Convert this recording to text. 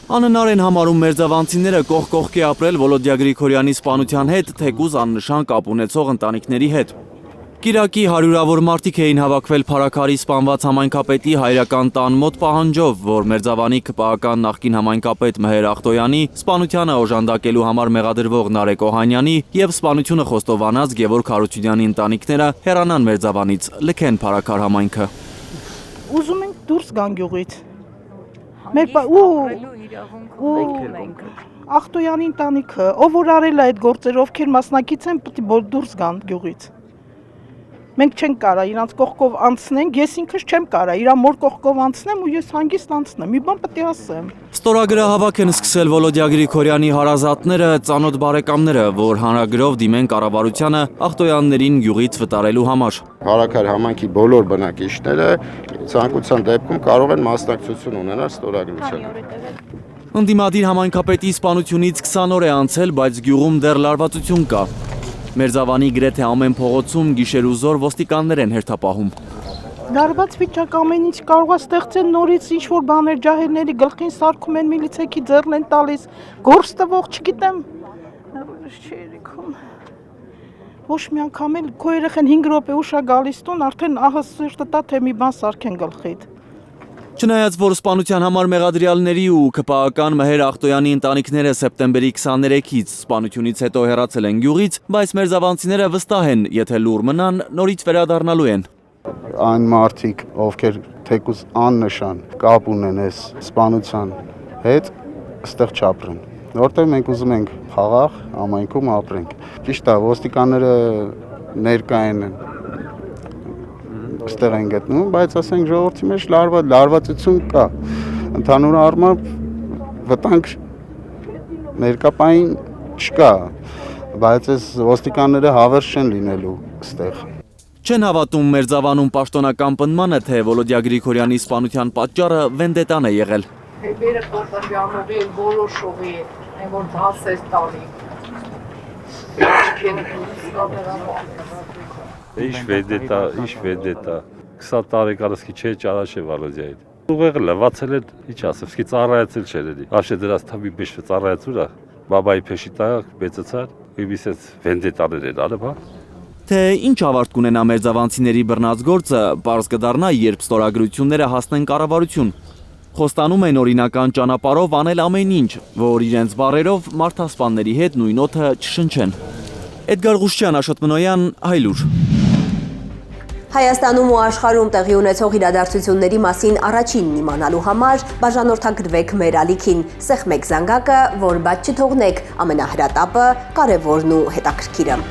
Անհնար են համարում մերձավանցիները կողքի ապրել Վոլոդիա Գրիգորյանի սպանության հետ, թեկուզ աննշան կապ ունեցող ընտանիքների հետ։ Կիրակի հարյուրավոր մարդիկ էին հավաքվել Փարաքարի սպանված համայնքապետի հայրական տան մոտ պահանջով, որ Մերձավանի ԿՊԱ-ական նախկին համայնքապետ Մեհեր Ախտոյանի սպանությանը օժանդակելու համար մեղադրվող Նարեկ Օհանյանի եւ սպանությունը խոստովանած Գևորգ Հարությունյանի ընտանիքները հեռանան Մերձավանից, լքեն Փարաքար համայնքը։ Ուզում ենք դուրս գան գյուղից։ Ախտոյանի ընտանիքը, ով որ արել է այդ գործերը, ովքեր մասնակից են, պետք է դուրս գան գյուղից։ Մենք չենք կարա իրանց կողքով անցնենք, ես ինքս չեմ կարա իրան մոր կողքով անցնեմ ու ես հանգիստ անցնեմ, մի բան պետք է ասեմ։ Ստորագրահավաք են սկսել Վոլոդիա Գրիգորյանի հարազատները, ծանոթ բարեկամները, որ հանրագրով դիմեն կառավարությանը Ախտոյաններին գյուղից վտարելու համար։ Փարաքար համայնքի բոլոր բնակիչները ցանկության դեպքում կարող են մասնակցություն ունենալ ստորագրությանը։ Ընդդիմադիր համայնքապետի սպանությունից 20 օր է անցել, բայց գյուղում դեռ լարվածություն կա։ Մերձավանի գրեթե ամեն փողոցում գիշեր ու զոր ոստիկաններ են հերթապահում։ Լարված վիճակ ամեն ինչ կարող է ստեղծել նորից ինչ-որ բաներ ջահելների գլխին սարքում են, միլիցեքի ձեռն են տալիս, գործ տվող, չգիտեմ, ոչ մի անգամ էլ քո երեխան 5 րոպե ուշ է գալիս տուն, արդեն ահա սիրտը տա թե մի բան սարքեն գլխիդ։ Չնայած որ սպանության համար մեղադրյալների ու ԿՊԱ-ական Մեհեր Ախտոյանի ընտանիքները սեպտեմբերի 23-ից սպանությունից հետո հեռացել են գյուղից, բայց մերձավանցիները վստահ են, եթե լուր մնան, նորից վերադառնալու են։ Այն մարդիկ, ովքեր թեկուզ աննշան կապ ունեն այս սպանության հետ, այստեղ չապրեն։ Որտեղ մենք ուզում ենք խաղաղ համայնքում ապրենք։ Ճիշտ է, ոստիկանները ներկա են այստեղ են գտնում, բայց ասենք ժողովրդի մեջ լարվածություն կա։ Ընդհանուր առմամբ վտանգ ներկապային չկա, բայց այս ոստիկանները հավերժ չեն լինելու այստեղ։ Չեն հավատում Մերձավանում պաշտոնական պնդմանը, թե Վոլոդիա Գրիգորյանի սպանության պատճառը վենդետան է եղել։ Բերը կոտրյանով էլ որոշով է, այն որ դաս է տալի։ Ինչ վենդետա, 20 տարեկանսկի չէ ճարաշե Վալոդիայի։ Ուղեղը լվացել է, ինչ ասեմ, սկի ծառայացել չերելի։ Աշե դրած թավի բեշ ծառայացուրա, բաբայի փեշի տակ, բեցացար, իբիսեց վենդետաներ են արել, հա։ Թե ինչ ավարտ կունենա մերձավանցիների բռնած գործը, պարզ կդառնա, երբ ստորագրությունները հասնեն կառավարություն։ Խոստանում են օրինական ճանապարհով անել ամեն ինչ, որ իրենց բառերով մարդասպանների հետ նույն օդը չշնչեն։ Էդգար Ղուշչյան, Աշոտ Մնոյան, Հայլուր։ Հայաստանում ու աշխարհում տեղի ունեցող իրադարձությունների մասին առաջինն իմանալու համար բաժանորդագրվեք մեր ալիքին, սեղմեք զանգակը, որ բաց չթողնեք ամենահրատապը, կարևորն ու հետաքրքիրը։